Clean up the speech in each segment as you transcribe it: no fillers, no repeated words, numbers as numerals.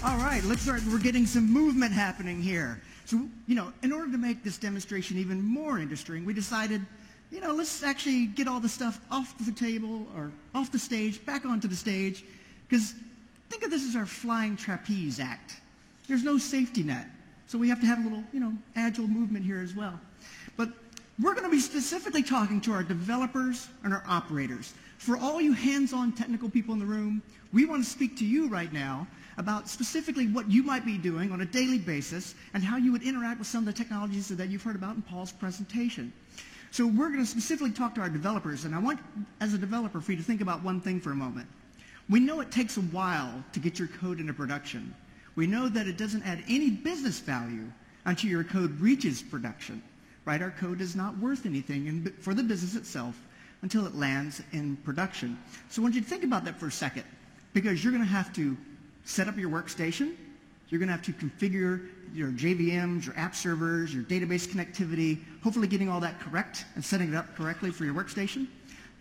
All right, let's start. We're getting some movement happening here. So, in order to make this demonstration even more interesting, we decided, let's actually get all the stuff off the table or off the stage, back onto the stage, because think of this as our flying trapeze act. There's no safety net, so we have to have a little, agile movement here as well. But we're going to be specifically talking to our developers and our operators. For all you hands-on technical people in the room, we want to speak to you right now about specifically what you might be doing on a daily basis and how you would interact with some of the technologies that you've heard about in Paul's presentation. So we're going to specifically talk to our developers, and I want, as a developer, for you to think about one thing for a moment. We know it takes a while to get your code into production. We know that it doesn't add any business value until your code reaches production. Right? Our code is not worth anything for the business itself until it lands in production. So I want you to think about that for a second, because you're going to have to set up your workstation. You're going to have to configure your JVMs, your app servers, your database connectivity, hopefully getting all that correct and setting it up correctly for your workstation.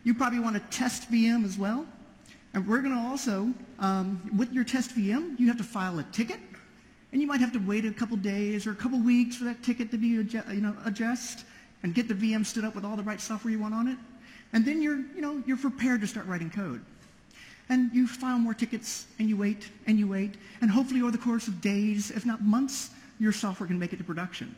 You probably want to test VM as well. And we're going to also, with your test VM, you have to file a ticket. And you might have to wait a couple days or a couple weeks for that ticket to be adjusted and get the VM stood up with all the right software you want on it. And then you're prepared to start writing code. And you file more tickets, and you wait, and hopefully over the course of days, if not months, your software can make it to production.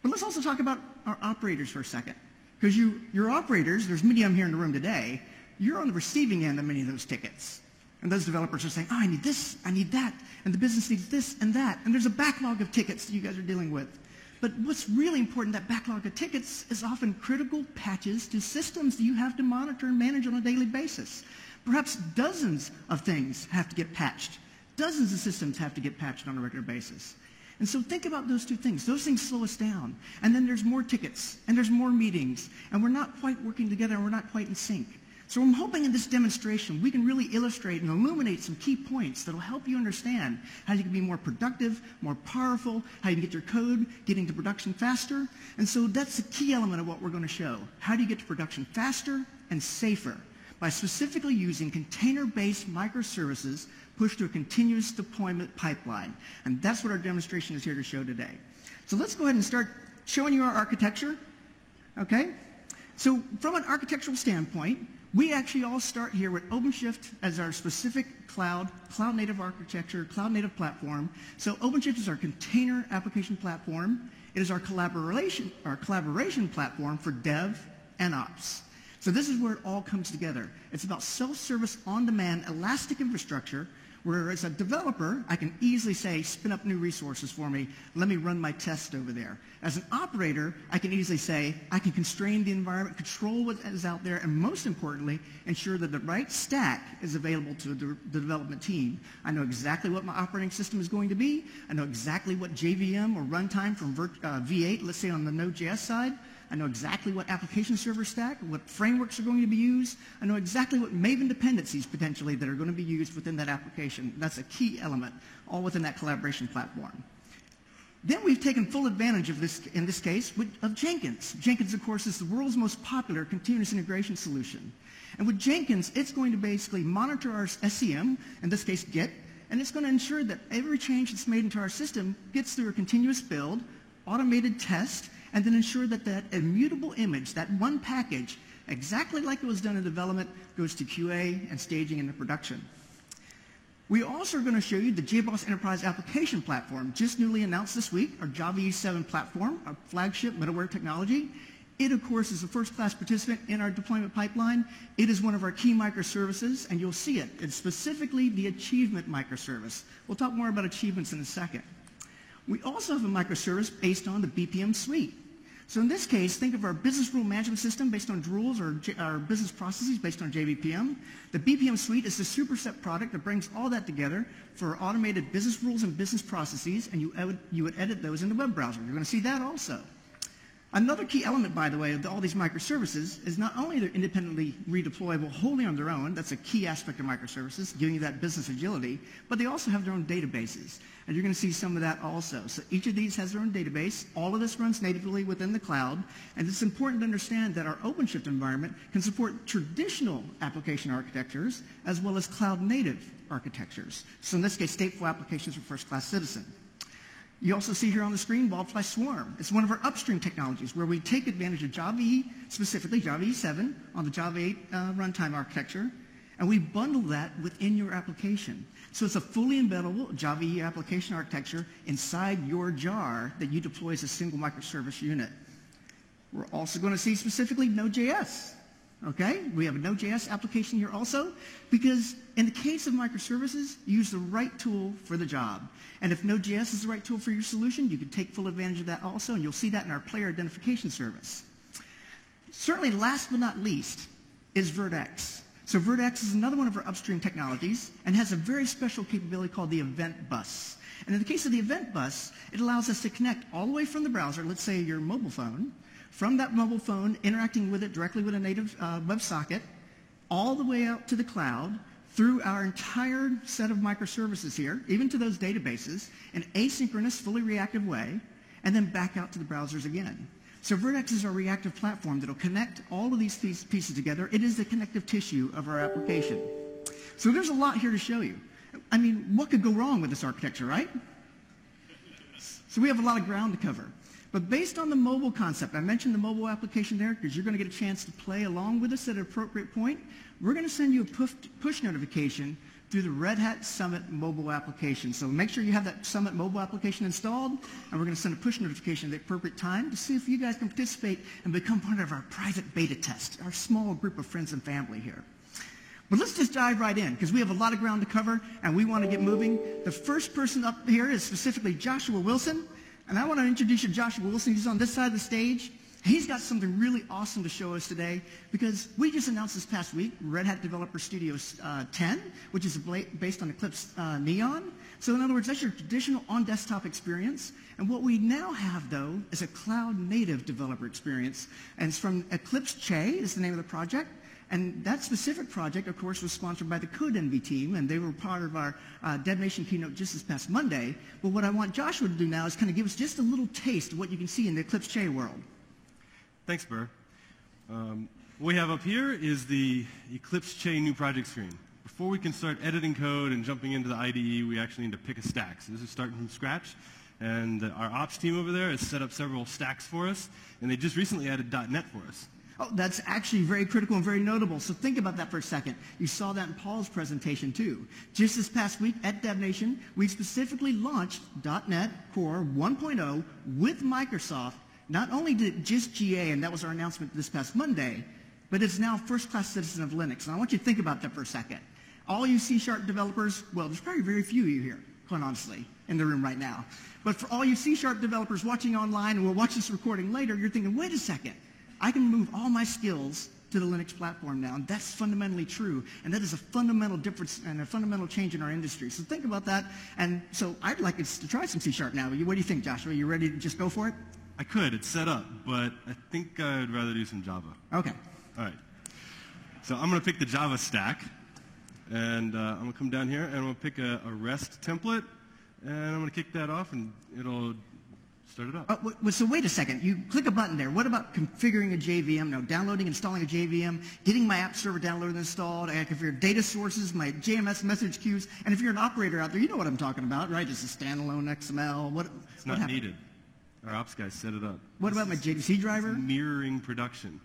But let's also talk about our operators for a second. Because your operators, there's many of them here in the room today, you're on the receiving end of many of those tickets. And those developers are saying, oh, I need this, I need that, and the business needs this and that. And there's a backlog of tickets that you guys are dealing with. But what's really important, that backlog of tickets is often critical patches to systems that you have to monitor and manage on a daily basis. Perhaps dozens of things have to get patched. Dozens of systems have to get patched on a regular basis. And so think about those two things. Those things slow us down. And then there's more tickets, and there's more meetings, and we're not quite working together, and we're not quite in sync. So I'm hoping in this demonstration we can really illustrate and illuminate some key points that will help you understand how you can be more productive, more powerful, how you can get your code getting to production faster. And so that's a key element of what we're going to show. How do you get to production faster and safer? By specifically using container-based microservices pushed through a continuous deployment pipeline. And that's what our demonstration is here to show today. So let's go ahead and start showing you our architecture. Okay? So from an architectural standpoint, we actually all start here with OpenShift as our specific cloud-native architecture, cloud-native platform. So OpenShift is our container application platform. It is our collaboration platform for dev and ops. So this is where it all comes together. It's about self-service, on-demand, elastic infrastructure, where as a developer, I can easily say, spin up new resources for me, let me run my test over there. As an operator, I can easily say, I can constrain the environment, control what is out there, and most importantly, ensure that the right stack is available to the development team. I know exactly what my operating system is going to be. I know exactly what JVM or runtime from V8, let's say on the Node.js side. I know exactly what application server stack, what frameworks are going to be used. I know exactly what Maven dependencies potentially that are going to be used within that application. That's a key element, all within that collaboration platform. Then we've taken full advantage of this, in this case, of Jenkins. Jenkins, of course, is the world's most popular continuous integration solution. And with Jenkins, it's going to basically monitor our SCM, in this case Git, and it's going to ensure that every change that's made into our system gets through a continuous build, automated test, and then ensure that that immutable image, that one package, exactly like it was done in development, goes to QA and staging into production. We also are going to show you the JBoss Enterprise Application Platform, just newly announced this week, our Java E7 platform, our flagship middleware technology. It, of course, is a first-class participant in our deployment pipeline. It is one of our key microservices, and you'll see it. It's specifically the achievement microservice. We'll talk more about achievements in a second. We also have a microservice based on the BPM suite. So in this case, think of our business rule management system based on rules or our business processes based on JBPM. The BPM suite is the superset product that brings all that together for automated business rules and business processes, and you would edit those in the web browser. You're going to see that also. Another key element, by the way, of all these microservices is not only they're independently redeployable wholly on their own, that's a key aspect of microservices, giving you that business agility, but they also have their own databases. And you're going to see some of that also. So each of these has their own database. All of this runs natively within the cloud. And it's important to understand that our OpenShift environment can support traditional application architectures as well as cloud-native architectures. So in this case, stateful applications for first-class citizen. You also see here on the screen Wildfly Swarm. It's one of our upstream technologies where we take advantage of Java EE, specifically Java EE 7 on the Java 8 runtime architecture, and we bundle that within your application. So it's a fully embeddable Java EE application architecture inside your jar that you deploy as a single microservice unit. We're also going to see specifically Node.js. Okay, we have a Node.js application here also because in the case of microservices, you use the right tool for the job. And if Node.js is the right tool for your solution, you can take full advantage of that also, and you'll see that in our player identification service. Certainly last but not least is VertX. So VertX is another one of our upstream technologies and has a very special capability called the Event Bus. And in the case of the Event Bus, it allows us to connect all the way from the browser, let's say your mobile phone, from that mobile phone, interacting with it directly with a native WebSocket, all the way out to the cloud, through our entire set of microservices here, even to those databases, in an asynchronous, fully reactive way, and then back out to the browsers again. So VertX is our reactive platform that will connect all of these pieces together. It is the connective tissue of our application. So there's a lot here to show you. I mean, what could go wrong with this architecture, right? So we have a lot of ground to cover. But based on the mobile concept, I mentioned the mobile application there because you're going to get a chance to play along with us at an appropriate point. We're going to send you a push notification through the Red Hat Summit mobile application. So make sure you have that Summit mobile application installed, and we're going to send a push notification at the appropriate time to see if you guys can participate and become part of our private beta test, our small group of friends and family here. But let's just dive right in because we have a lot of ground to cover, and we want to get moving. The first person up here is specifically Joshua Wilson. And I want to introduce you to Joshua Wilson. He's on this side of the stage. He's got something really awesome to show us today because we just announced this past week Red Hat Developer Studios 10, which is based on Eclipse Neon. So in other words, that's your traditional on-desktop experience. And what we now have, though, is a cloud-native developer experience. And it's from Eclipse Che is the name of the project. And that specific project, of course, was sponsored by the CodeEnvy team, and they were part of our Dev Nation keynote just this past Monday. But what I want Joshua to do now is kind of give us just a little taste of what you can see in the Eclipse Che world. Thanks, Burr. What we have up here is the Eclipse Che new project screen. Before we can start editing code and jumping into the IDE, we actually need to pick a stack. So this is starting from scratch. And our ops team over there has set up several stacks for us, and they just recently added .NET for us. Oh, that's actually very critical and very notable. So think about that for a second. You saw that in Paul's presentation too. Just this past week at Dev Nation, we specifically launched .NET Core 1.0 with Microsoft. Not only did it just GA, and that was our announcement this past Monday, but it's now first-class citizen of Linux. And I want you to think about that for a second. All you C# developers, well, there's probably very few of you here, quite honestly, in the room right now. But for all you C# developers watching online, and we'll watch this recording later, you're thinking, wait a second. I can move all my skills to the Linux platform now, and that's fundamentally true, and that is a fundamental difference and a fundamental change in our industry. So think about that, and so I'd like us to try some C# now. What do you think, Joshua? Are you ready to just go for it? I could. It's set up, but I think I'd rather do some Java. Okay. All right. So I'm going to pick the Java stack, and I'm going to come down here, and I'm going to pick a REST template, and I'm going to kick that off, and it'll start it up. So wait a second. You click a button there. What about configuring a JVM? No, downloading, installing a JVM, getting my app server downloaded and installed. I configure data sources, my JMS message queues. And if you're an operator out there, you know what I'm talking about, right? It's a standalone XML. It's not needed. Our ops guys set it up. What about my JDBC driver? Mirroring production.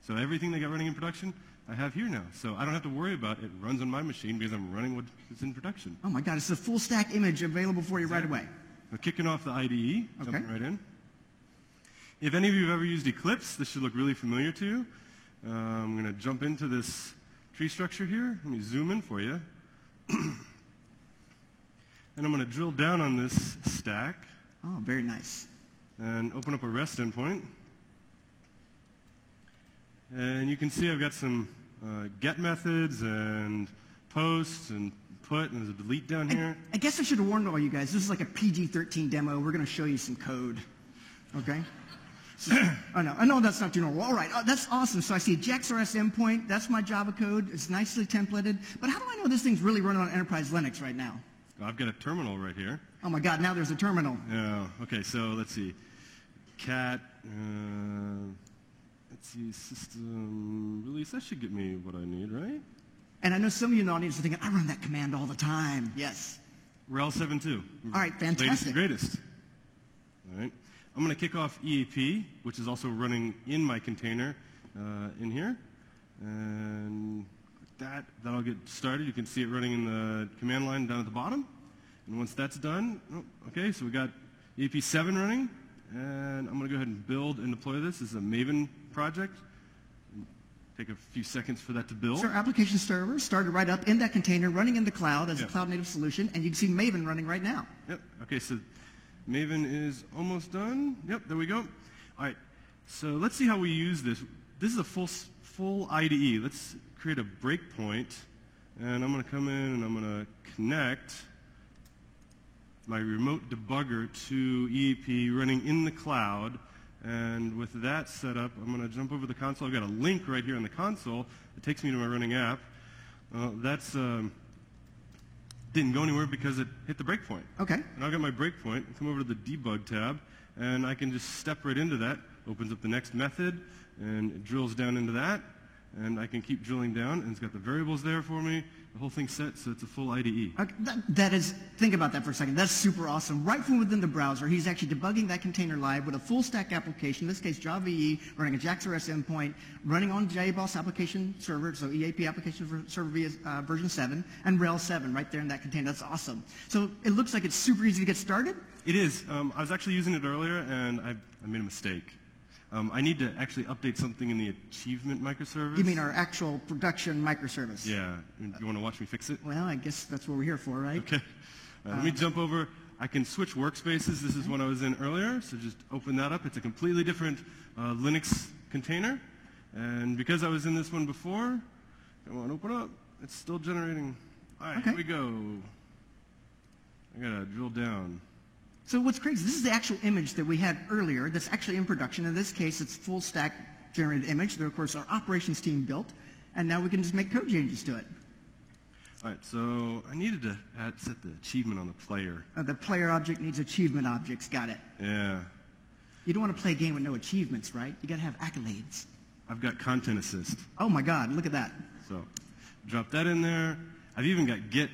So everything they got running in production, I have here now. So I don't have to worry about it. It runs on my machine because I'm running what is in production. Oh my God, it's a full stack image available for you right away. We're kicking off the IDE, jumping right in. If any of you have ever used Eclipse, this should look really familiar to you. I'm going to jump into this tree structure here. Let me zoom in for you. And I'm going to drill down on this stack. Oh, very nice. And open up a REST endpoint. And you can see I've got some get methods and posts and put, and there's a delete down here. I guess I should have warned all you guys. This is like a PG-13 demo. We're going to show you some code. Okay? Oh, no. I know that's not too normal. All right. That's awesome. So I see JAX-RS endpoint. That's my Java code. It's nicely templated. But how do I know this thing's really running on Enterprise Linux right now? I've got a terminal right here. Oh, my God. Now there's a terminal. Yeah. Okay, so let's see. Cat, let's see, system release. That should get me what I need, right? And I know some of you in the audience are thinking, I run that command all the time. Yes. RHEL 7.2. All right, fantastic. Latest and greatest. All right. I'm going to kick off EAP, which is also running in my container in here. And that'll get started. You can see it running in the command line down at the bottom. And once that's done, okay, so we got EAP 7 running. And I'm going to go ahead and build and deploy this. This is a Maven project. Take a few seconds for that to build. So our application server started right up in that container, running in the cloud as a Yep. cloud-native solution, and you can see Maven running right now. Yep. Okay, so Maven is almost done. Yep, there we go. All right, so let's see how we use this. This is a full IDE. Let's create a breakpoint, and I'm going to come in and I'm going to connect my remote debugger to EAP running in the cloud. And with that set up, I'm going to jump over the console. I've got a link right here on the console that takes me to my running app. That's didn't go anywhere because it hit the breakpoint. Okay. And I've got my breakpoint. Come over to the debug tab, and I can just step right into that. Opens up the next method, and it drills down into that. And I can keep drilling down, and it's got the variables there for me. The whole thing's set, so it's a full IDE. Okay, that is, think about that for a second. That's super awesome. Right from within the browser, he's actually debugging that container live with a full stack application, in this case Java EE, running a JAX-RS endpoint, running on JBoss application server, so EAP application server via version 7, and RHEL 7 right there in that container. That's awesome. So it looks like it's super easy to get started. It is. I was actually using it earlier, and I made a mistake. I need to actually update something in the achievement microservice. You mean our actual production microservice? Yeah. You want to watch me fix it? Well, I guess that's what we're here for, right? Okay. Let me jump over. I can switch workspaces. This is what I was in earlier, so just open that up. It's a completely different Linux container. And because I was in this one before, come on, open up. It's still generating. All right, Okay. Here we go. I got to drill down. So what's crazy, this is the actual image that we had earlier that's actually in production. In this case, it's full stack generated image that, of course, our operations team built. And now we can just make code changes to it. All right, so I needed to set the achievement on the player. The player object needs achievement objects. Got it. Yeah. You don't want to play a game with no achievements, right? You got to have accolades. I've got content assist. Oh, my God. Look at that. So drop that in there. I've even got Git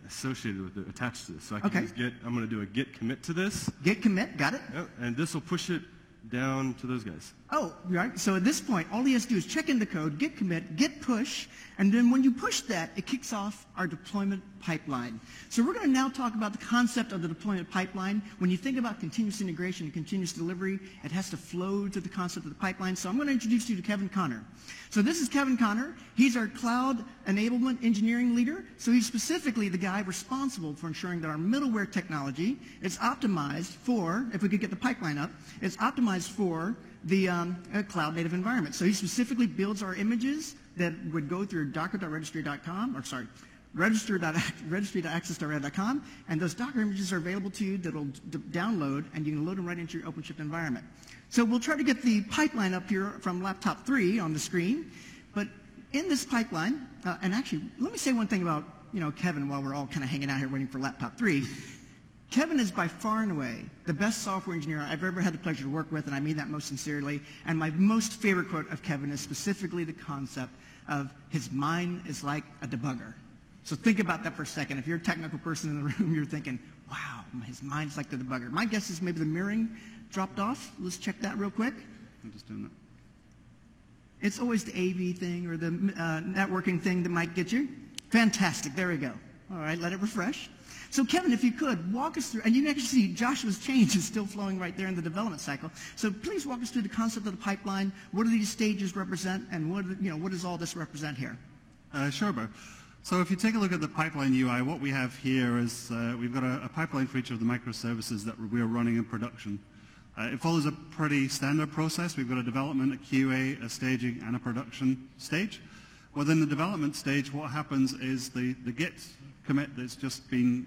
associated with it, attached to this. So I can use Git. I'm going to do a Git commit to this. Git commit. Got it. Yep, and this will push it down to those guys. Oh, right. So at this point, all he has to do is check in the code, git commit, git push, and then when you push that, it kicks off our deployment pipeline. So we're going to now talk about the concept of the deployment pipeline. When you think about continuous integration and continuous delivery, it has to flow to the concept of the pipeline. So I'm going to introduce you to Kevin Connor. So this is Kevin Connor. He's our cloud enablement engineering leader. So he's specifically the guy responsible for ensuring that our middleware technology is optimized for, if we could get the pipeline up, it's optimized for the cloud native environment. So he specifically builds our images that would go through docker.registry.com, or sorry, registry.access.red.com, and those Docker images are available to you that'll download, and you can load them right into your OpenShift environment. So we'll try to get the pipeline up here from laptop 3 on the screen, but in this pipeline, and actually, let me say one thing about Kevin while we're all kind of hanging out here waiting for laptop 3. Kevin is by far and away the best software engineer I've ever had the pleasure to work with, and I mean that most sincerely. And my most favorite quote of Kevin is specifically the concept of his mind is like a debugger. So think about that for a second. If you're a technical person in the room, you're thinking, wow, his mind's like the debugger. My guess is maybe the mirroring dropped off. Let's check that real quick. I'm just doing that. It's always the AV thing or the networking thing that might get you. Fantastic. There we go. All right, let it refresh. So Kevin, if you could, walk us through, and you can actually see Joshua's change is still flowing right there in the development cycle. So please walk us through the concept of the pipeline. What do these stages represent, and what does all this represent here? Sure, Bo. So if you take a look at the pipeline UI, what we have here is we've got a pipeline for each of the microservices that we're running in production. It follows a pretty standard process. We've got a development, a QA, a staging, and a production stage. Within the development stage, what happens is the Git commit that's just been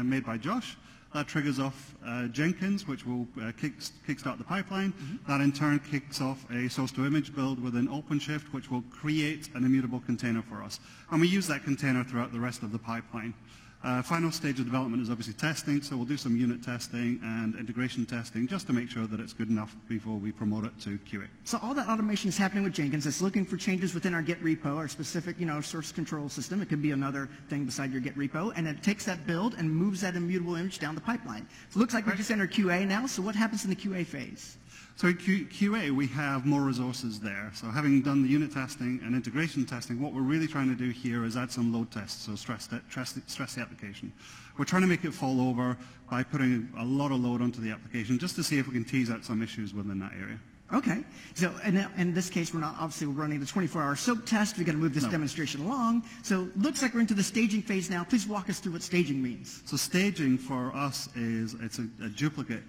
made by Josh, That triggers off Jenkins, which will kickstart the pipeline. That in turn kicks off a source-to-image build within OpenShift, which will create an immutable container for us. And we use that container throughout the rest of the pipeline. Final stage of development is obviously testing, so we'll do some unit testing and integration testing just to make sure that it's good enough before we promote it to QA. So all that automation is happening with Jenkins. It's looking for changes within our Git repo, our specific, source control system. It could be another thing beside your Git repo, and it takes that build and moves that immutable image down the pipeline. So it looks like we just entered QA now. So what happens in the QA phase? So in QA, we have more resources there. So having done the unit testing and integration testing, what we're really trying to do here is add some load tests, so stress the application. We're trying to make it fall over by putting a lot of load onto the application just to see if we can tease out some issues within that area. Okay. So in this case, we're not obviously running the 24-hour soak test. We've got to move this demonstration along. So looks like we're into the staging phase now. Please walk us through what staging means. So staging for us is it's a duplicate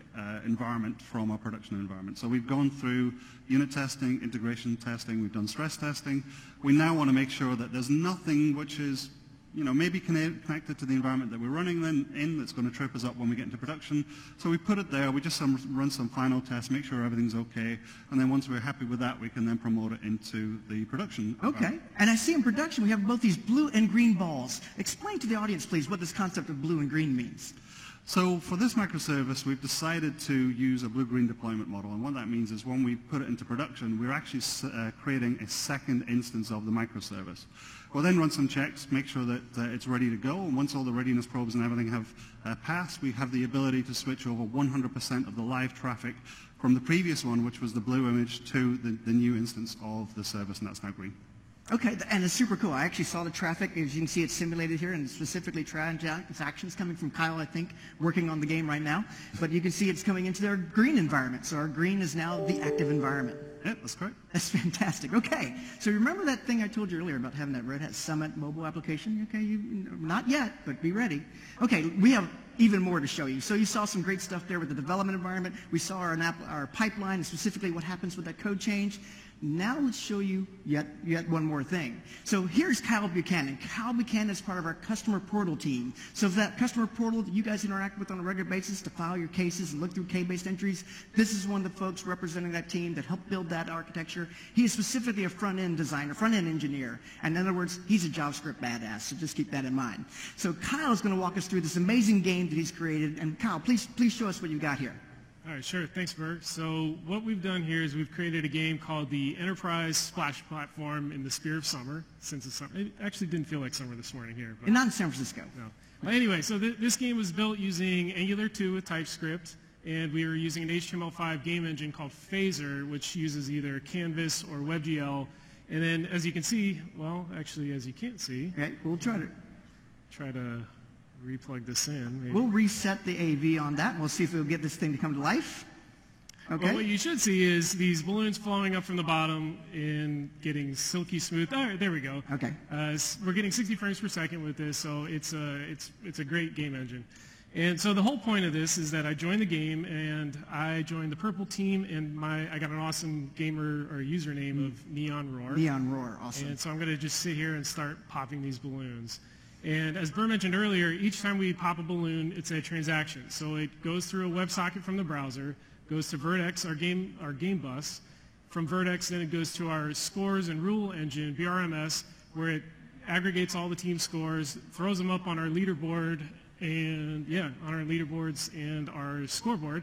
environment from our production environment. So we've gone through unit testing, integration testing, we've done stress testing. We now want to make sure that there's nothing which is maybe connected to the environment that we're running in that's going to trip us up when we get into production. So we put it there, we just run some final tests, make sure everything's okay, and then once we're happy with that, we can then promote it into the production. Okay, and I see in production we have both these blue and green balls. Explain to the audience, please, what this concept of blue and green means. So for this microservice, we've decided to use a blue-green deployment model, and what that means is when we put it into production, we're actually creating a second instance of the microservice. We'll then run some checks, make sure that it's ready to go, and once all the readiness probes and everything have passed, we have the ability to switch over 100% of the live traffic from the previous one, which was the blue image, to the new instance of the service, and that's now green. Okay, and it's super cool. I actually saw the traffic. As you can see, it's simulated here, and specifically transactions coming from Kyle, I think, working on the game right now. But you can see it's coming into their green environment. So our green is now the active environment. Yeah, that's correct. That's fantastic. Okay, so remember that thing I told you earlier about having that Red Hat Summit mobile application? Okay, not yet, but be ready. Okay, we have even more to show you. So you saw some great stuff there with the development environment. We saw our pipeline, and specifically what happens with that code change. Now let's show you yet one more thing. So here's Kyle Buchanan. Kyle Buchanan is part of our customer portal team. So if that customer portal that you guys interact with on a regular basis to file your cases and look through K-based entries, this is one of the folks representing that team that helped build that architecture. He is specifically a front-end designer, front-end engineer. And in other words, he's a JavaScript badass, so just keep that in mind. So Kyle is going to walk us through this amazing game that he's created. And Kyle, please show us what you got here. All right, sure. Thanks, Bert. So what we've done here is we've created a game called the Enterprise Splash Platform in the Spirit of Summer. Since it's summer, it actually didn't feel like summer this morning here. But and not in San Francisco. No. But anyway, so this game was built using Angular 2 with TypeScript, and we were using an HTML5 game engine called Phaser, which uses either Canvas or WebGL. And then, as you can see, well, actually, as you can't see, Okay, we'll try to replug this in. Maybe. We'll reset the AV on that, and we'll see if we'll get this thing to come to life. Okay. Well, what you should see is these balloons flowing up from the bottom and getting silky smooth. All right, there we go. Okay. We're getting 60 frames per second with this, so it's a great game engine. And so the whole point of this is that I joined the game, and I joined the purple team, and I got an awesome gamer or username of Neon Roar. Neon Roar, awesome. And so I'm going to just sit here and start popping these balloons. And as Burr mentioned earlier, each time we pop a balloon, it's a transaction. So it goes through a WebSocket from the browser, goes to Vertex, our game bus. From Vertex, then it goes to our scores and rule engine, BRMS, where it aggregates all the team scores, throws them up on our leaderboard, and on our leaderboards and our scoreboard,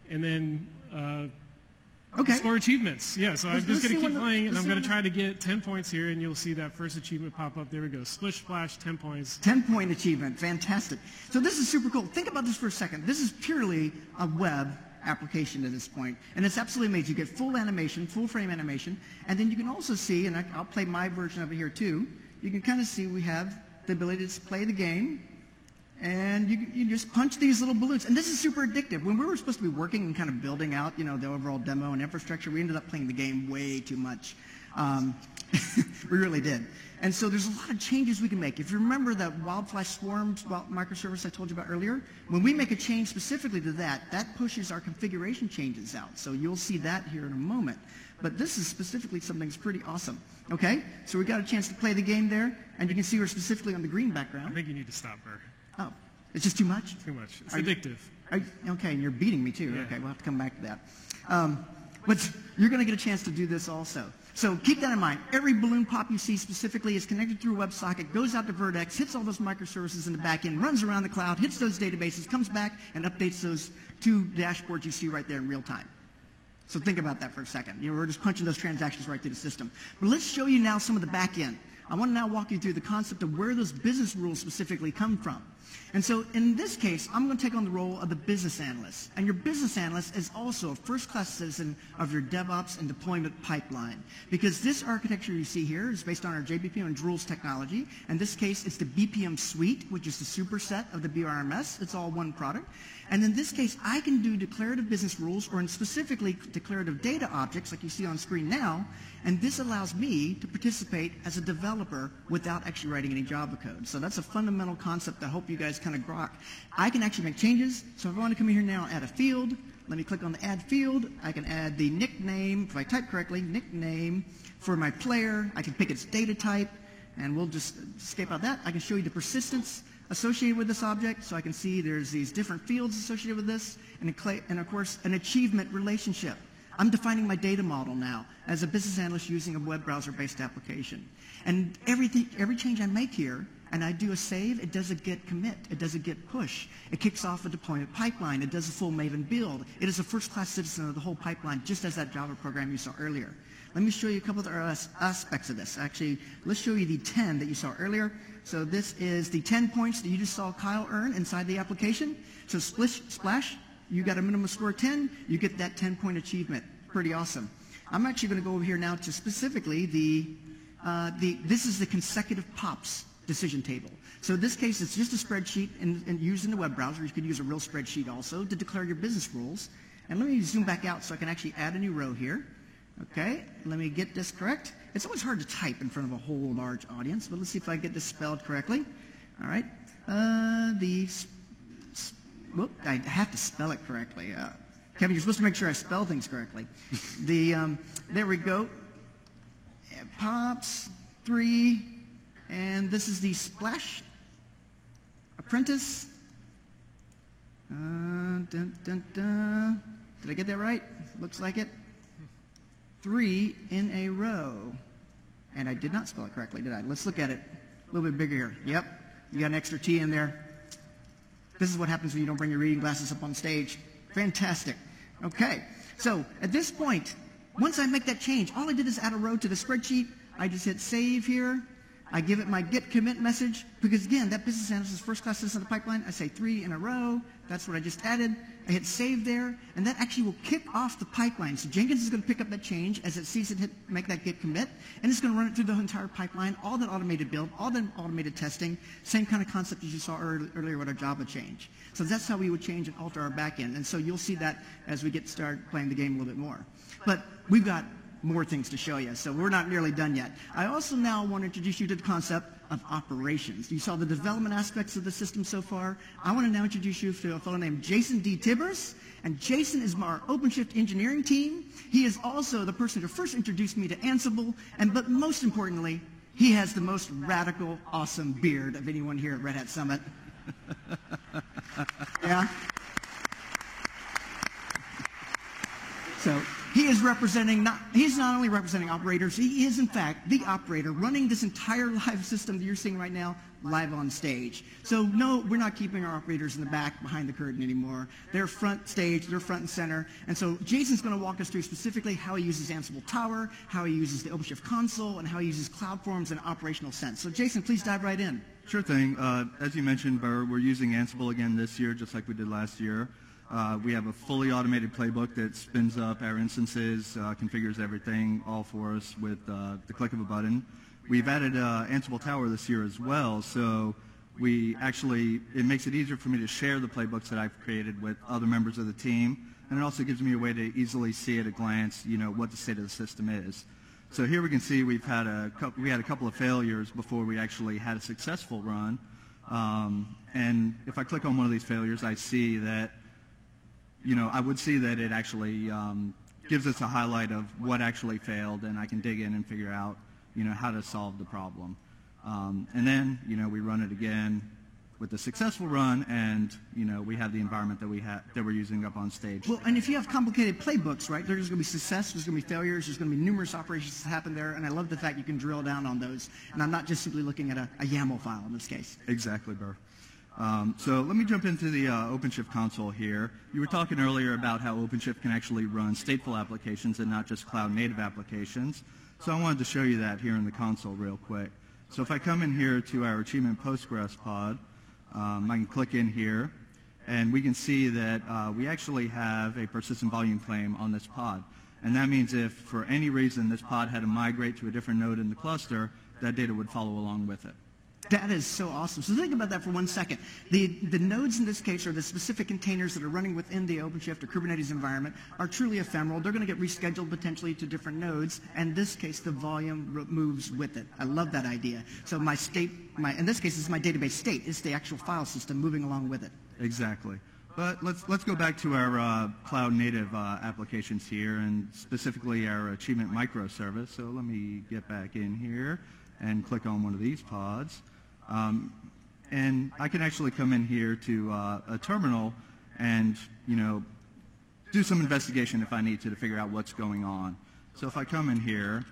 and then score achievements. Yeah, so I'm just going to keep playing, and I'm going to try to get 10 points here, and you'll see that first achievement pop up. There we go. Splish Splash, 10 points. 10-point achievement. Fantastic. So this is super cool. Think about this for a second. This is purely a web application at this point, and it's absolutely amazing. You get full animation, full frame animation, and then you can also see, and I'll play my version of it here too, you can kind of see we have the ability to play the game, and you just punch these little balloons. And this is super addictive. When we were supposed to be working and kind of building out, the overall demo and infrastructure, we ended up playing the game way too much. We really did. And so there's a lot of changes we can make. If you remember that Wildfly Swarms microservice I told you about earlier, when we make a change specifically to that, that pushes our configuration changes out. So you'll see that here in a moment. But this is specifically something that's pretty awesome. Okay? So we got a chance to play the game there, and you can see we're specifically on the green I background. think you need to stop, Burr. Oh, It's just too much? Too much. It's Are you- addictive. Okay, and you're beating me too. Yeah. Okay, we'll have to come back to that. But you're going to get a chance to do this also. So keep that in mind. Every balloon pop you see specifically is connected through a WebSocket, goes out to Vertex, hits all those microservices in the back end, runs around the cloud, hits those databases, comes back, and updates those two dashboards you see right there in real time. So think about that for a second. We're just punching those transactions right through the system. But let's show you now some of the back end. I want to now walk you through the concept of where those business rules specifically come from. And so in this case, I'm going to take on the role of the business analyst. And your business analyst is also a first-class citizen of your DevOps and deployment pipeline. Because this architecture you see here is based on our JBPM and Drools technology. In this case, it's the BPM suite, which is the superset of the BRMS. It's all one product. And in this case, I can do declarative business rules, or in specifically declarative data objects, like you see on screen now, and this allows me to participate as a developer without actually writing any Java code. So that's a fundamental concept that I hope you guys kind of grok. I can actually make changes. So if I want to come in here now and add a field, let me click on the add field. I can add the nickname, if I type correctly, nickname for my player. I can pick its data type, and we'll just escape out that. I can show you the persistence associated with this object, so I can see there's these different fields associated with this, and of course, an achievement relationship. I'm defining my data model now as a business analyst using a web browser-based application. And every change I make here, and I do a save, it does a git commit, it does a git push, it kicks off a deployment pipeline, it does a full Maven build. It is a first-class citizen of the whole pipeline, just as that Java program you saw earlier. Let me show you a couple of other aspects of this. Actually, let's show you the 10 that you saw earlier. So this is the 10 points that you just saw Kyle earn inside the application. So splash, you got a minimum score of 10, you get that 10-point achievement. Pretty awesome. I'm actually going to go over here now to specifically this is the consecutive pops decision table. So in this case, it's just a spreadsheet and used in the web browser. You could use a real spreadsheet also to declare your business rules. And let me zoom back out so I can actually add a new row here. Okay, let me get this correct. It's always hard to type in front of a whole large audience, but let's see if I get this spelled correctly. All right, whoop, I have to spell it correctly. Kevin, you're supposed to make sure I spell things correctly. There we go. Pops 3, and this is the Splash Apprentice. Dun, dun, dun. Did I get that right? Looks like it. 3 in a row. And I did not spell it correctly, did I? Let's look at it a little bit bigger here. Yep, you got an extra T in there. This is what happens when you don't bring your reading glasses up on stage. Fantastic. Okay, so at this point, once I make that change, all I did is add a row to the spreadsheet. I just hit save here. I give it my git commit message, because again, that business analyst is first class citizen of the pipeline. I say 3 in a row. That's what I just added. I hit save there, and that actually will kick off the pipeline. So Jenkins is going to pick up that change as it sees it make that git commit, and it's going to run it through the entire pipeline, all that automated build, all that automated testing, same kind of concept as you saw earlier with our Java change. So that's how we would change and alter our backend. And so you'll see that as we start playing the game a little bit more. But we've got more things to show you, so we're not nearly done yet. I also now want to introduce you to the concept of operations. You saw the development aspects of the system so far. I want to now introduce you to a fellow named Jason D. Tibbers, and Jason is our OpenShift engineering team. He is also the person who first introduced me to Ansible, but most importantly, he has the most radical, awesome beard of anyone here at Red Hat Summit. Yeah? So he is he's not only representing operators, he is in fact the operator running this entire live system that you're seeing right now live on stage. So no, we're not keeping our operators in the back behind the curtain anymore. They're front stage, they're front and center. And so Jason's going to walk us through specifically how he uses Ansible Tower, how he uses the OpenShift console, and how he uses CloudForms in an operational sense. So Jason, please dive right in. Sure thing. As you mentioned, Burr, we're using Ansible again this year, just like we did last year. We have a fully automated playbook that spins up our instances, configures everything all for us with the click of a button. We've added Ansible Tower this year as well, so it makes it easier for me to share the playbooks that I've created with other members of the team, and it also gives me a way to easily see at a glance, what the state of the system is. So here we can see we had a couple of failures before we actually had a successful run, and if I click on one of these failures, I see that I would see that it actually gives us a highlight of what actually failed, and I can dig in and figure out, how to solve the problem. And then, we run it again, with the successful run, and we have the environment that we're using up on stage. Well, and if you have complicated playbooks, right, there's going to be success, there's going to be failures, there's going to be numerous operations that happen there, and I love the fact you can drill down on those. And I'm not just simply looking at a YAML file in this case. Exactly, Burr. So let me jump into the OpenShift console here. You were talking earlier about how OpenShift can actually run stateful applications and not just cloud-native applications. So I wanted to show you that here in the console real quick. So if I come in here to our Achievement Postgres pod, I can click in here, and we can see that we actually have a persistent volume claim on this pod. And that means if for any reason this pod had to migrate to a different node in the cluster, that data would follow along with it. That is so awesome. So think about that for 1 second. The nodes in this case, or the specific containers that are running within the OpenShift or Kubernetes environment, are truly ephemeral. They're going to get rescheduled potentially to different nodes, and in this case, the volume moves with it. I love that idea. So my state, in this case, it's my database state. It's the actual file system moving along with it. Exactly. But let's go back to our cloud-native applications here, and specifically our Achievement microservice. So let me get back in here and click on one of these pods. And I can actually come in here to a terminal and, do some investigation if I need to figure out what's going on. So if I come in here,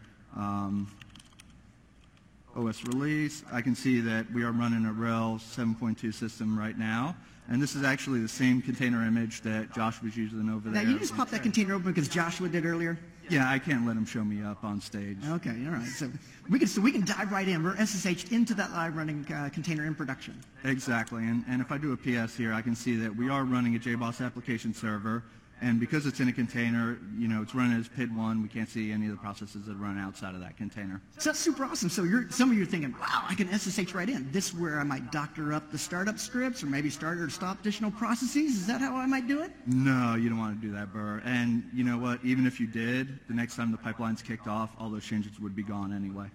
OS release, I can see that we are running a RHEL 7.2 system right now. And this is actually the same container image that Josh was using over there. Now, you just popped that container open because Joshua did earlier? Yeah, I can't let him show me up on stage. Okay, all right. So we can dive right in. We're SSH into that live running container in production. Exactly. And if I do a PS here, I can see that we are running a JBoss application server. And because it's in a container, it's running as PID1. We can't see any of the processes that run outside of that container. So that's super awesome. So some of you are thinking, wow, I can SSH right in. This is where I might doctor up the startup scripts or maybe start or stop additional processes. Is that how I might do it? No, you don't want to do that, Burr. And you know what? Even if you did, the next time the pipeline's kicked off, all those changes would be gone anyway.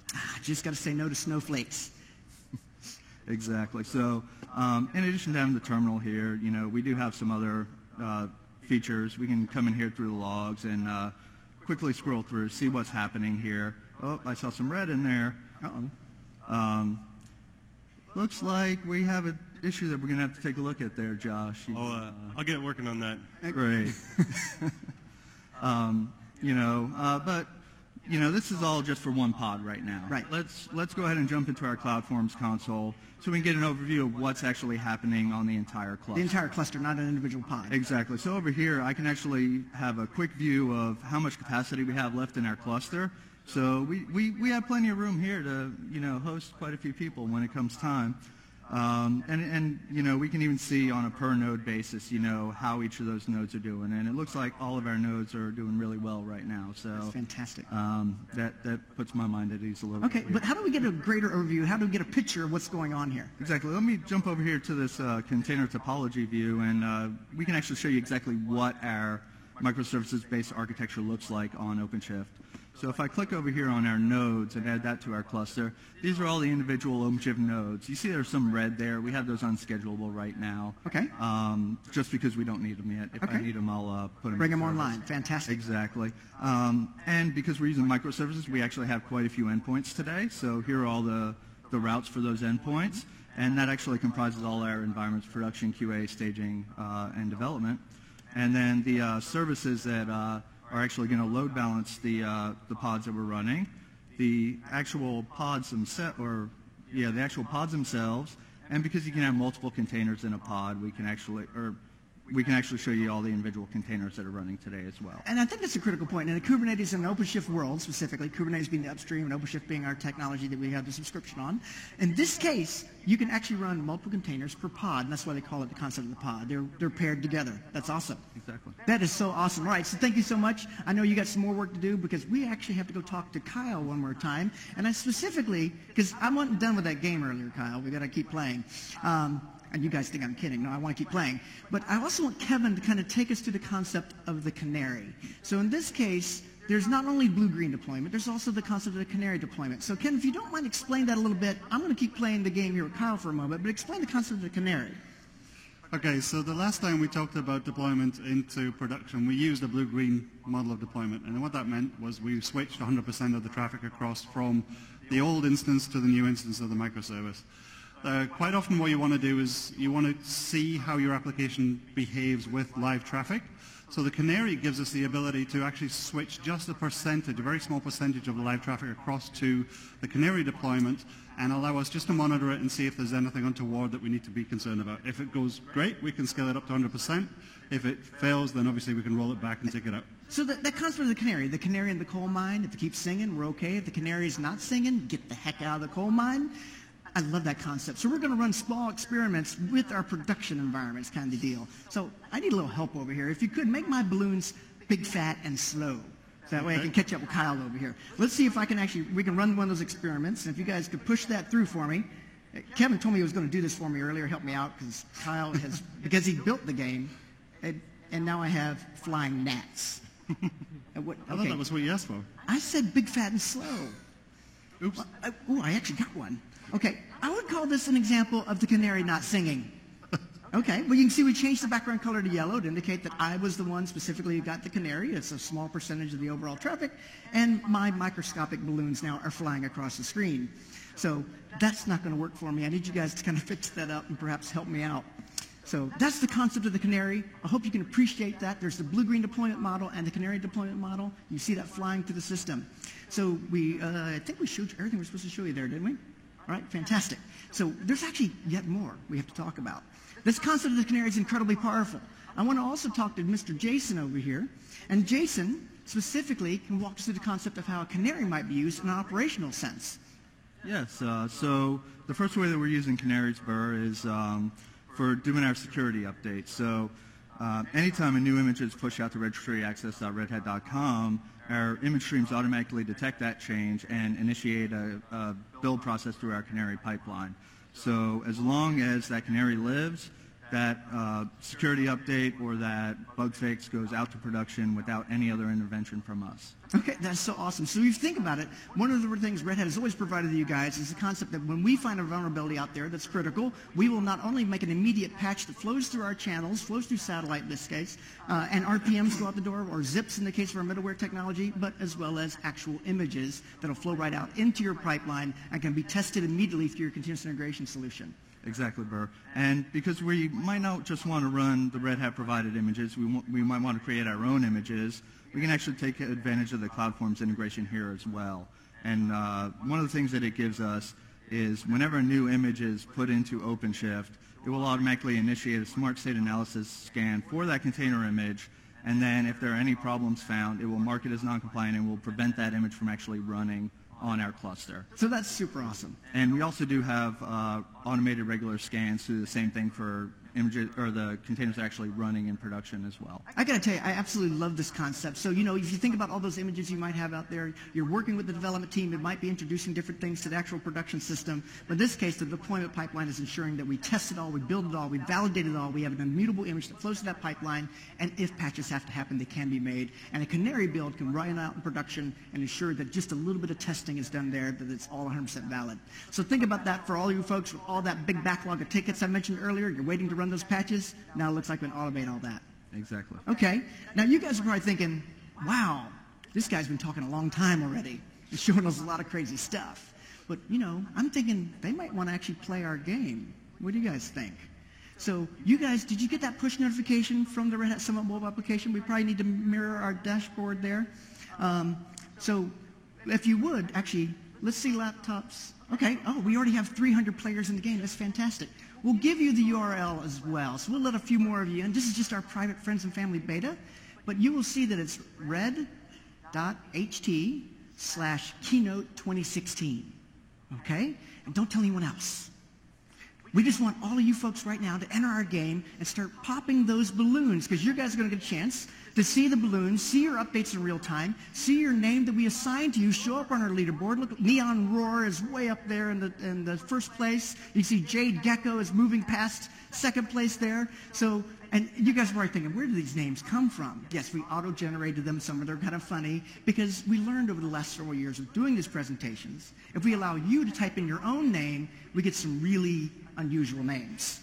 Just got to say no to snowflakes. Exactly. So in addition to having the terminal here, we do have some other features. We can come in here through the logs and quickly scroll through, see what's happening here. Oh, I saw some red in there. Uh-oh. Looks like we have an issue that we're going to have to take a look at there, Josh. I'll get working on that. Great. But this is all just for one pod right now. Right. Let's go ahead and jump into our CloudForms console so we can get an overview of what's actually happening on the entire cluster. The entire cluster, not an individual pod. Exactly. So over here, I can actually have a quick view of how much capacity we have left in our cluster. So we have plenty of room here to host quite a few people when it comes time. And we can even see on a per node basis, how each of those nodes are doing. And it looks like all of our nodes are doing really well right now. So that's fantastic. That puts my mind at ease a little bit. Okay, but how do we get a greater overview? How do we get a picture of what's going on here? Exactly. Let me jump over here to this container topology view, and we can actually show you exactly what our microservices-based architecture looks like on OpenShift. So if I click over here on our nodes and add that to our cluster, these are all the individual OpenShift nodes. You see there's some red there. We have those unschedulable right now. Okay. Just because we don't need them yet. If I need them, I'll put them Bring in them service. online. Fantastic. Exactly. And because we're using microservices, we actually have quite a few endpoints today. So here are all the routes for those endpoints. And that actually comprises all our environments, production, QA, staging, and development. And then the services that are actually going to load balance the pods that we're running. The actual pods themselves, and because you can have multiple containers in a pod, we can actually show you all the individual containers that are running today as well. And I think that's a critical point. In the Kubernetes and OpenShift world, specifically, Kubernetes being the upstream and OpenShift being our technology that we have the subscription on, in this case, you can actually run multiple containers per pod, and that's why they call it the concept of the pod. They're paired together. That's awesome. Exactly. That is so awesome. All right, so thank you so much. I know you got some more work to do because we actually have to go talk to Kyle one more time. And I specifically, because I wasn't done with that game earlier, Kyle. We got to keep playing. And you guys think I'm kidding. No, I want to keep playing. But I also want Kevin to kind of take us to the concept of the canary. So in this case, there's not only blue-green deployment, there's also the concept of the canary deployment. So Ken, if you don't mind explain that a little bit, I'm going to keep playing the game here with Kyle for a moment, but explain the concept of the canary. Okay, so the last time we talked about deployment into production, we used a blue-green model of deployment. And what that meant was we switched 100% of the traffic across from the old instance to the new instance of the microservice. Quite often what you want to do is you want to see how your application behaves with live traffic. So the Canary gives us the ability to actually switch just a percentage, a very small percentage of the live traffic across to the Canary deployment and allow us just to monitor it and see if there's anything untoward that we need to be concerned about. If it goes great, we can scale it up to 100%. If it fails, then obviously we can roll it back and take it out. So that concept of the canary in the coal mine, if it keeps singing, we're okay. If the canary is not singing, get the heck out of the coal mine. I love that concept. So we're going to run small experiments with our production environments kind of deal. So I need a little help over here. If you could, make my balloons big, fat, and slow. So that way I can catch up with Kyle over here. Let's see if I can we can run one of those experiments. And if you guys could push that through for me. Kevin told me he was going to do this for me earlier, help me out, because Kyle has, because he built the game, and now I have flying gnats. I thought that was what you asked for. I said big, fat, and slow. Oops. I actually got one. Okay, I would call this an example of the canary not singing. Okay, well you can see we changed the background color to yellow to indicate that I was the one specifically who got the canary. It's a small percentage of the overall traffic, and my microscopic balloons now are flying across the screen. So that's not going to work for me. I need you guys to kind of fix that up and perhaps help me out. So that's the concept of the canary. I hope you can appreciate that. There's the blue-green deployment model and the canary deployment model. You see that flying through the system. So I think we showed you everything we're supposed to show you there, didn't we? All right, fantastic. So there's actually yet more we have to talk about. This concept of the canary is incredibly powerful. I want to also talk to Mr. Jason over here. And Jason specifically can walk us through the concept of how a canary might be used in an operational sense. Yes, so the first way that we're using canaries, Burr, is for doing our security updates. So anytime a new image is pushed out to registry.access.redhat.com, our image streams automatically detect that change and initiate a build process through our canary pipeline. So as long as that canary lives, that security update or that bug fix goes out to production without any other intervention from us. Okay, that's so awesome. So if you think about it, one of the things Red Hat has always provided to you guys is the concept that when we find a vulnerability out there that's critical, we will not only make an immediate patch that flows through our channels, flows through satellite in this case, and RPMs go out the door, or zips in the case of our middleware technology, but as well as actual images that will flow right out into your pipeline and can be tested immediately through your continuous integration solution. Exactly, Burr. And because we might not just want to run the Red Hat provided images, we might want to create our own images. We can actually take advantage of the CloudForms integration here as well. And one of the things that it gives us is whenever a new image is put into OpenShift, it will automatically initiate a smart state analysis scan for that container image. And then if there are any problems found, it will mark it as non-compliant and will prevent that image from actually running on our cluster. So that's super awesome. And we also do have automated regular scans to do the same thing for images or the containers actually running in production as well. I got to tell you, I absolutely love this concept. So, you know, if you think about all those images you might have out there, you're working with the development team. It might be introducing different things to the actual production system. But in this case, the deployment pipeline is ensuring that we test it all, we build it all, we validate it all. We have an immutable image that flows to that pipeline. And if patches have to happen, they can be made. And a canary build can run out in production and ensure that just a little bit of testing is done there, that it's all 100% valid. So think about that for all you folks with all that big backlog of tickets I mentioned earlier. You're waiting to run those patches. Now it looks like we can automate all that. Exactly. Okay. Now you guys are probably thinking, wow, this guy's been talking a long time already. He's showing us a lot of crazy stuff. But, you know, I'm thinking they might want to actually play our game. What do you guys think? So you guys, did you get that push notification from the Red Hat Summit mobile application? We probably need to mirror our dashboard there. So if you would, actually, let's see laptops. Okay. Oh, we already have 300 players in the game. That's fantastic. We'll give you the URL as well. So we'll let a few more of you in. This is just our private friends and family beta. But you will see that it's red.ht/keynote2016. Okay? And don't tell anyone else. We just want all of you folks right now to enter our game and start popping those balloons, because you guys are going to get a chance to see the balloons, see your updates in real time, see your name that we assigned to you show up on our leaderboard. Look, Neon Roar is way up there in the first place. You see Jade Gecko is moving past second place there. So, and you guys are probably thinking, where do these names come from? Yes, we auto-generated them. Some of them are kind of funny because we learned over the last several years of doing these presentations, if we allow you to type in your own name, we get some really unusual names.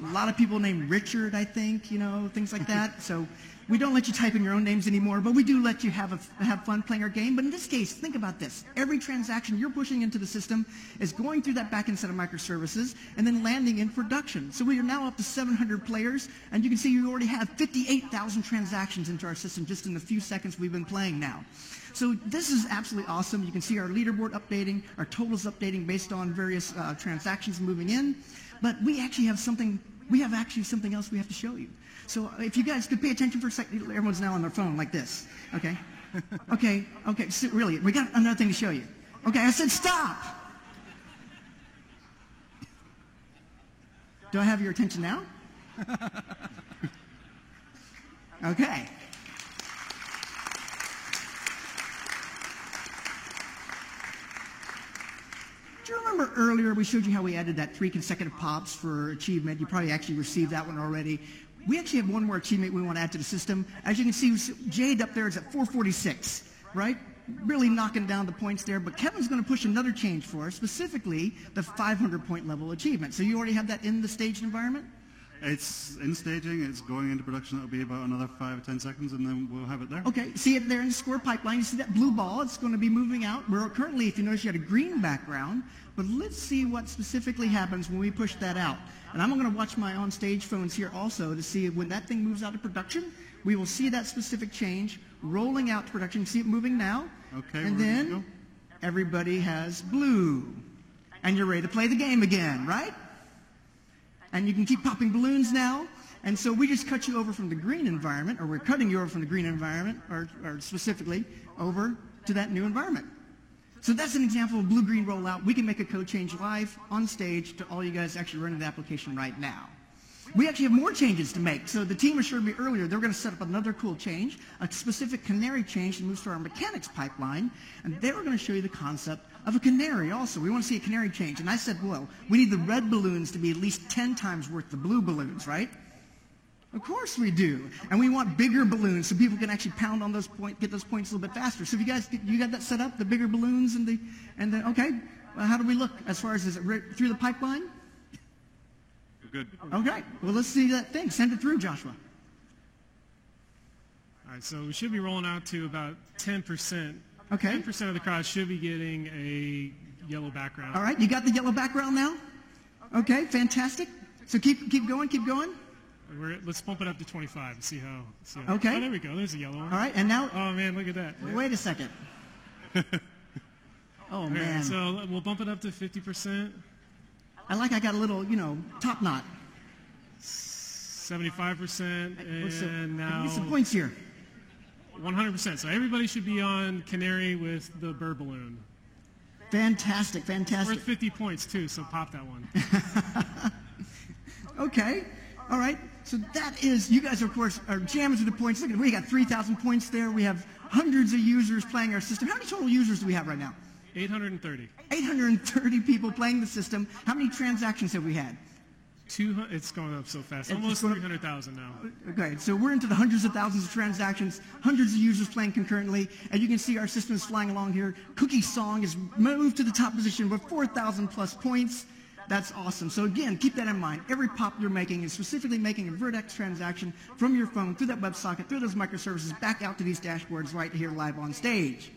A lot of people named Richard, I think, you know, things like that. So we don't let you type in your own names anymore, but we do let you have fun playing our game. But in this case, think about this. Every transaction you're pushing into the system is going through that backend set of microservices and then landing in production. So we are now up to 700 players, and you can see you already have 58,000 transactions into our system just in the few seconds we've been playing now. So this is absolutely awesome. You can see our leaderboard updating, our totals updating based on various transactions moving in. But we actually have something else we have to show you. So if you guys could pay attention for a second, everyone's now on their phone like this, okay? Okay, so really, we got another thing to show you. Okay, I said stop. Do I have your attention now? Okay. Do you remember earlier we showed you how we added that 3 consecutive pops for achievement? You probably actually received that one already. We actually have one more achievement we want to add to the system. As you can see, Jade up there is at 446, right? Really knocking down the points there. But Kevin's going to push another change for us, specifically the 500-point level achievement. So you already have that in the staged environment? It's in staging. It's going into production. It'll be about another 5 or 10 seconds, and then we'll have it there. Okay, see it there in the score pipeline. You see that blue ball? It's going to be moving out. We're currently, if you notice, you had a green background. But let's see what specifically happens when we push that out. And I'm going to watch my on-stage phones here also to see when that thing moves out of production. We will see that specific change rolling out to production. See it moving now? Okay, and then everybody has blue. And you're ready to play the game again, right? And you can keep popping balloons now. And so we just cut you over from the green environment, or we're cutting you over from the green environment, or specifically over to that new environment. So that's an example of blue-green rollout. We can make a code change live on stage to all you guys actually running the application right now. We actually have more changes to make. So the team assured me earlier they're going to set up another cool change, a specific canary change that moves to our mechanics pipeline, and they were going to show you the concept of a canary also. We want to see a canary change. And I said, well, we need the red balloons to be at least 10 times worth the blue balloons, right? Of course we do. And we want bigger balloons so people can actually pound on those points, get those points a little bit faster. So if you got that set up, the bigger balloons and the okay, well, how do we look as far as is it right through the pipeline? Good. Okay, well, let's see that thing. Send it through, Joshua. All right, so we should be rolling out to about 10%. Okay. 10% of the crowd should be getting a yellow background. All right, you got the yellow background now? Okay, fantastic. So keep going, keep going. Let's bump it up to 25 and see how. Okay. Oh, there we go. There's a yellow one. All right, and now. Oh, man, look at that. Wait a second. Oh, man. Right, so we'll bump it up to 50%. I got a little, top knot. 75%, and now Get some points here. 100%. So everybody should be on Canary with the burr balloon. Fantastic, fantastic. Worth 50 points, too, so pop that one. Okay. All right. So that is, you guys, of course, are jamming through the points. Look, we got 3,000 points there. We have hundreds of users playing our system. How many total users do we have right now? 830. 830 people playing the system. How many transactions have we had? It's going up so fast. Almost 300,000 now. Okay, so we're into the hundreds of thousands of transactions, hundreds of users playing concurrently, and you can see our system is flying along here. Cookie Song is moved to the top position with 4,000 plus points. That's awesome. So again, keep that in mind. Every pop you're making is specifically making a Vertex transaction from your phone through that WebSocket, through those microservices, back out to these dashboards right here live on stage.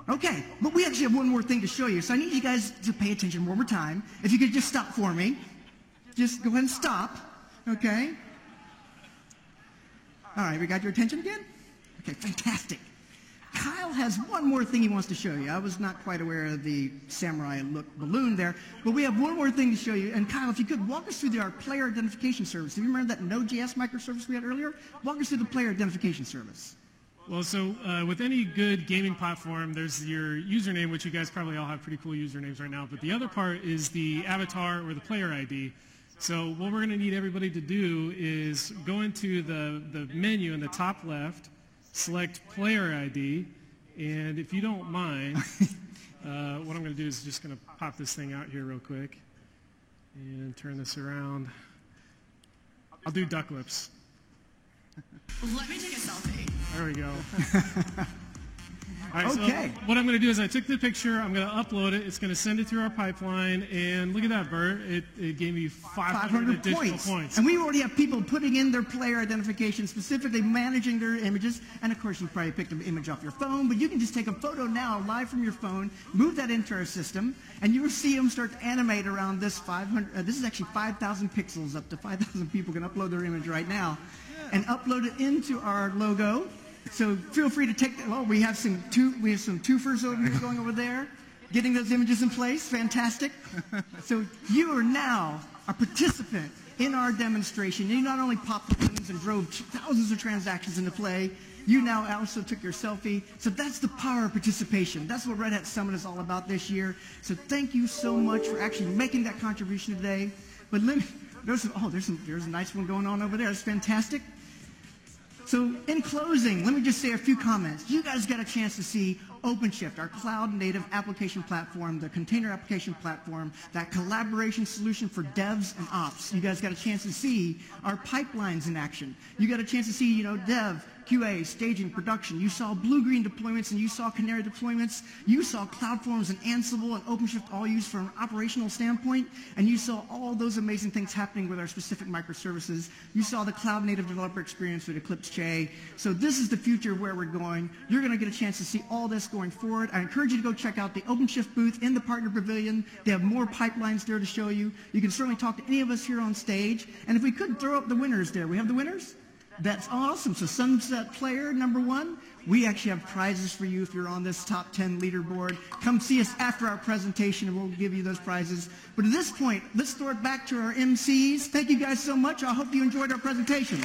Okay, but we actually have one more thing to show you, so I need you guys to pay attention one more time. If you could just stop for me. Just go ahead and stop, okay? All right, we got your attention again? Okay, fantastic. Kyle has one more thing he wants to show you. I was not quite aware of the samurai look balloon there, but we have one more thing to show you. And Kyle, if you could walk us through our player identification service. Do you remember that Node.js microservice we had earlier? Walk us through the player identification service. Well, so with any good gaming platform, there's your username, which you guys probably all have pretty cool usernames right now. But the other part is the avatar or the player ID. So what we're going to need everybody to do is go into the menu in the top left, select Player ID, and if you don't mind, what I'm going to do is just going to pop this thing out here real quick and turn this around. I'll do duck lips. Let me take a selfie. There we go. All right, Okay. so what I'm going to do is I took the picture, I'm going to upload it, it's going to send it through our pipeline, and look at that, Bert. It gave me 500 additional points. And we already have people putting in their player identification, specifically managing their images. And of course, you probably picked an image off your phone, but you can just take a photo now live from your phone, move that into our system, and you will see them start to animate around this 500. This is actually 5,000 pixels. Up to 5,000 people can upload their image right now, and upload it into our logo. So feel free to take that. Well, we have some twofers going over there, getting those images in place. Fantastic. So you are now a participant in our demonstration. You not only popped balloons and drove thousands of transactions into play, you now also took your selfie. So that's the power of participation. That's what Red Hat Summit is all about this year. So thank you so much for actually making that contribution today. But there's a nice one going on over there. It's fantastic. So in closing, let me just say a few comments. You guys got a chance to see OpenShift, our cloud-native application platform, the container application platform, that collaboration solution for devs and ops. You guys got a chance to see our pipelines in action. You got a chance to see, dev, QA, staging, production. You saw blue-green deployments and you saw Canary deployments. You saw CloudForms and Ansible and OpenShift all used from an operational standpoint. And you saw all those amazing things happening with our specific microservices. You saw the cloud-native developer experience with Eclipse Che. So this is the future of where we're going. You're going to get a chance to see all this going forward. I encourage you to go check out the OpenShift booth in the Partner Pavilion. They have more pipelines there to show you. You can certainly talk to any of us here on stage. And if we could throw up the winners there. We have the winners? That's awesome. So Sunset Player, #1, we actually have prizes for you if you're on this top 10 leaderboard. Come see us after our presentation and we'll give you those prizes. But at this point, let's throw it back to our MCs. Thank you guys so much. I hope you enjoyed our presentation.